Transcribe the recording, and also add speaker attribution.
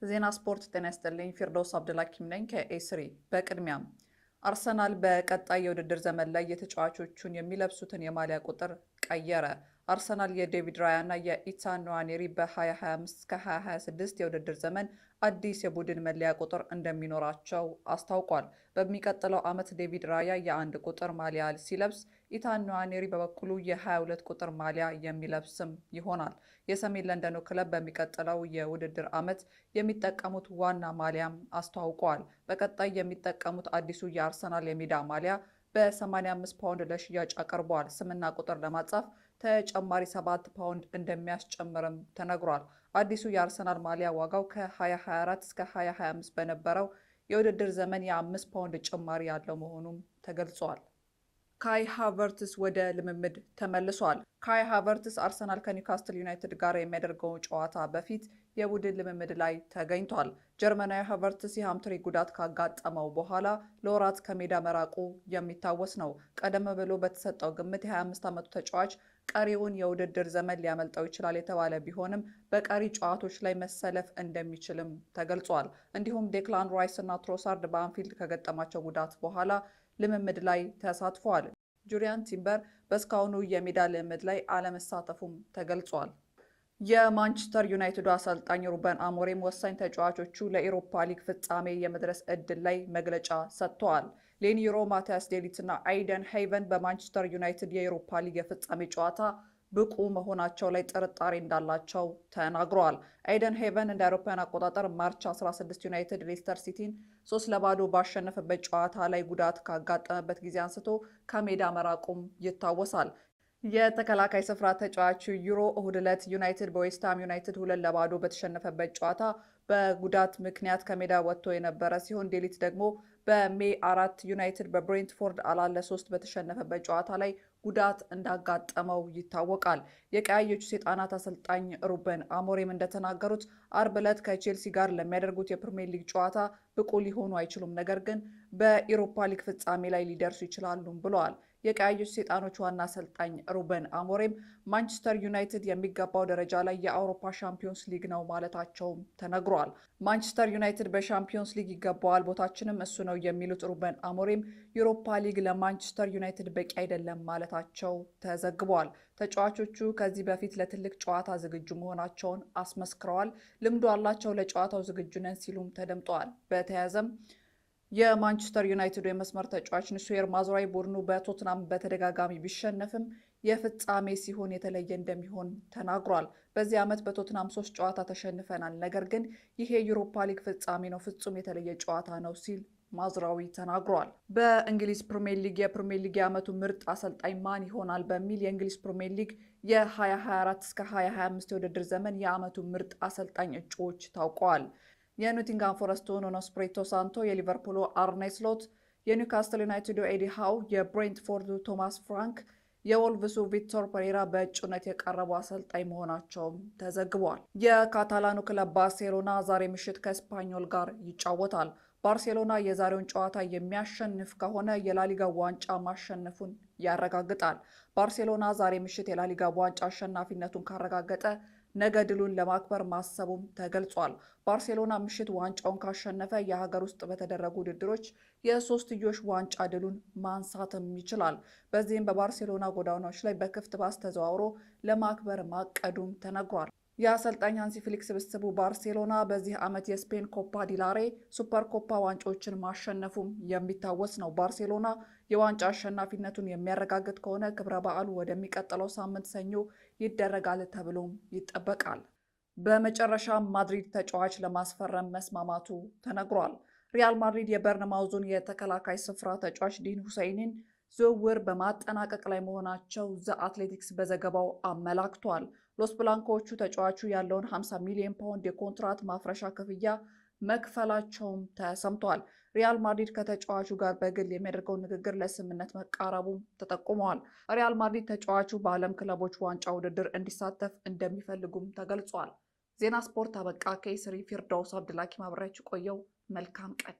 Speaker 1: ዜና ስፖርት ጤና ይስጥልኝ። ፊርዶስ አብዱልሐኪም ነኝ ከኤስሪ። በቅድሚያም አርሰናል በቀጣይ የውድድር ዘመን ላይ የተጫዋቾቹን የሚለብሱትን የማሊያ ቁጥር ቀየረ። አርሰናል የዴቪድ ራያና የኢታን ንዋኔሪ በ2025-2026 የውድድር ዘመን አዲስ የቡድን መለያ ቁጥር እንደሚኖራቸው አስታውቋል። በሚቀጥለው ዓመት ዴቪድ ራያ የ1 ቁጥር ማሊያ ሲለብስ፣ ኢታን ንዋኔሪ በበኩሉ የ22 ቁጥር ማሊያ የሚለብስም ይሆናል። የሰሜን ለንደኑ ክለብ በሚቀጥለው የውድድር ዓመት የሚጠቀሙት ዋና ማሊያም አስተዋውቀዋል። በቀጣይ የሚጠቀሙት አዲሱ የአርሰናል የሜዳ ማሊያ በ85 ፓውንድ ለሽያጭ አቅርበዋል። ስምና ቁጥር ለማጻፍ ተጨማሪ 7 ፓውንድ እንደሚያስጨምርም ተነግሯል። አዲሱ የአርሰናል ማሊያ ዋጋው ከ2024 እስከ 2025 በነበረው የውድድር ዘመን የ5 ፓውንድ ጭማሪ ያለው መሆኑም ተገልጿል። ካይ ሃቨርትስ ወደ ልምምድ ተመልሷል። ካይ ሃቨርትስ አርሰናል ከኒውካስትል ዩናይትድ ጋር የሚያደርገውን ጨዋታ በፊት የቡድን ልምምድ ላይ ተገኝቷል። ጀርመናዊ ሃቨርትስ የሃምትሪ ጉዳት ካጋጠመው በኋላ ለወራት ከሜዳ መራቁ የሚታወስ ነው። ቀደም ብሎ በተሰጠው ግምት የ25 ዓመቱ ተጫዋች ቀሪውን የውድድር ዘመን ሊያመልጠው ይችላል የተባለ ቢሆንም በቀሪ ጨዋታዎች ላይ መሰለፍ እንደሚችልም ተገልጿል። እንዲሁም ዴክላን ራይስ እና ትሮሳርድ በአንፊልድ ከገጠማቸው ጉዳት በኋላ ልምምድ ላይ ተሳትፈዋል። ጁሪያን ቲምበር በእስካሁኑ የሜዳ ልምምድ ላይ አለመሳተፉም ተገልጿል። የማንቸስተር ዩናይትዱ አሰልጣኝ ሩበን አሞሪም ወሳኝ ተጫዋቾቹ ለኢሮፓ ሊግ ፍጻሜ የመድረስ ዕድል ላይ መግለጫ ሰጥተዋል። ሌኒሮ፣ ማቲያስ ዴሊት እና አይደን ሄይቨን በማንቸስተር ዩናይትድ የኢሮፓ ሊግ የፍጻሜ ጨዋታ ብቁ መሆናቸው ላይ ጥርጣሬ እንዳላቸው ተናግረዋል። አይደን ሄይቨን እንደ አውሮፓውያን አቆጣጠር ማርች 16 ዩናይትድ ሌስተር ሲቲን 3-0 ባሸነፈበት ጨዋታ ላይ ጉዳት ካጋጠመበት ጊዜ አንስቶ ከሜዳ መራቁም ይታወሳል። የተከላካይ ስፍራ ተጫዋቹ ዩሮ እሁድ ዕለት ዩናይትድ በዌስትሃም ዩናይትድ 2-0 በተሸነፈበት ጨዋታ በጉዳት ምክንያት ከሜዳ ወጥቶ የነበረ ሲሆን ዴሊት ደግሞ በሜይ 4 ዩናይትድ በብሬንትፎርድ 4-3 በተሸነፈበት ጨዋታ ላይ ጉዳት እንዳጋጠመው ይታወቃል። የቀያዮቹ ሰይጣናት አሰልጣኝ ሩበን አሞሪም እንደተናገሩት አርብ ዕለት ከቼልሲ ጋር ለሚያደርጉት የፕሪሚየር ሊግ ጨዋታ ብቁ ሊሆኑ አይችሉም፣ ነገር ግን በኢሮፓ ሊግ ፍጻሜ ላይ ሊደርሱ ይችላሉ ብለዋል። የቀያዮቹ ሰይጣኖች ዋና አሰልጣኝ ሩበን አሞሪም ማንቸስተር ዩናይትድ የሚገባው ደረጃ ላይ የአውሮፓ ሻምፒዮንስ ሊግ ነው ማለታቸውም ተነግሯል። ማንቸስተር ዩናይትድ በሻምፒዮንስ ሊግ ይገባዋል፣ ቦታችንም እሱ ነው የሚሉት ሩበን አሞሪም ዩሮፓ ሊግ ለማንቸስተር ዩናይትድ በቂ አይደለም ማለታቸው ተዘግቧል። ተጫዋቾቹ ከዚህ በፊት ለትልቅ ጨዋታ ዝግጁ መሆናቸውን አስመስክረዋል። ልምዱ አላቸው፣ ለጨዋታው ዝግጁ ነን ሲሉም ተደምጠዋል። በተያያዘም የማንቸስተር ዩናይትድ የመስመር ተጫዋች ኑሴር ማዝራዊ ቡድኑ በቶትናም በተደጋጋሚ ቢሸነፍም የፍጻሜ ሲሆን የተለየ እንደሚሆን ተናግሯል። በዚህ ዓመት በቶትናም 3 ጨዋታ ተሸንፈናል፣ ነገር ግን ይሄ የዩሮፓ ሊግ ፍጻሜ ነው፣ ፍጹም የተለየ ጨዋታ ነው ሲል ማዝራዊ ተናግሯል። በእንግሊዝ ፕሪሚየር ሊግ የፕሪሚየር ሊግ የዓመቱ ምርጥ አሰልጣኝ ማን ይሆናል በሚል የእንግሊዝ ፕሪሚየር ሊግ የ2024 እስከ 2025 የውድድር ዘመን የዓመቱ ምርጥ አሰልጣኝ እጩዎች ታውቀዋል። የኖቲንግሃም ፎረስቱ ኑኖ ስፒሪቶ ሳንቶ፣ የሊቨርፑሉ አርኔ ስሎት፣ የኒውካስትል ዩናይትዱ ኤዲ ሃው፣ የብሬንትፎርዱ ቶማስ ፍራንክ፣ የወልቭሱ ቪክቶር ፔሬራ በእጩነት የቀረቡ አሰልጣኝ መሆናቸውም ተዘግቧል። የካታላኑ ክለብ ባርሴሎና ዛሬ ምሽት ከስፓኞል ጋር ይጫወታል። ባርሴሎና የዛሬውን ጨዋታ የሚያሸንፍ ከሆነ የላሊጋ ዋንጫ ማሸነፉን ያረጋግጣል። ባርሴሎና ዛሬ ምሽት የላሊጋ ዋንጫ አሸናፊነቱን ካረጋገጠ ነገ ድሉን ለማክበር ማሰቡም ተገልጿል። ባርሴሎና ምሽት ዋንጫውን ካሸነፈ የሀገር ውስጥ በተደረጉ ውድድሮች የሶስትዮሽ ዋንጫ ድሉን ማንሳትም ይችላል። በዚህም በባርሴሎና ጎዳናዎች ላይ በክፍት ባስ ተዘዋውሮ ለማክበር ማቀዱም ተነግሯል። የአሰልጣኝ ሃንሲ ፍሊክ ስብስቡ ባርሴሎና በዚህ ዓመት የስፔን ኮፓ ዲላሬ፣ ሱፐር ኮፓ ዋንጫዎችን ማሸነፉም የሚታወስ ነው። ባርሴሎና የዋንጫ አሸናፊነቱን የሚያረጋግጥ ከሆነ ክብረ በዓሉ ወደሚቀጥለው ሳምንት ሰኞ ይደረጋል ተብሎም ይጠበቃል። በመጨረሻም ማድሪድ ተጫዋች ለማስፈረም መስማማቱ ተነግሯል። ሪያል ማድሪድ የበርንማውዙን የተከላካይ ስፍራ ተጫዋች ዲን ሁሴይንን ዝውውር በማጠናቀቅ ላይ መሆናቸው ዘ አትሌቲክስ በዘገባው አመላክቷል። ሎስ ብላንኮዎቹ ተጫዋቹ ያለውን 50 ሚሊዮን ፓውንድ የኮንትራት ማፍረሻ ክፍያ መክፈላቸውም ተሰምቷል። ሪያል ማድሪድ ከተጫዋቹ ጋር በግል የሚያደርገው ንግግር ለስምምነት መቃረቡም ተጠቁመዋል። ሪያል ማድሪድ ተጫዋቹ በዓለም ክለቦች ዋንጫ ውድድር እንዲሳተፍ እንደሚፈልጉም ተገልጿል። ዜና ስፖርት አበቃ። ከኤስሪ ፊርዶስ አብዱልሐኪም አብሬያችሁ ቆየው። መልካም ቀን።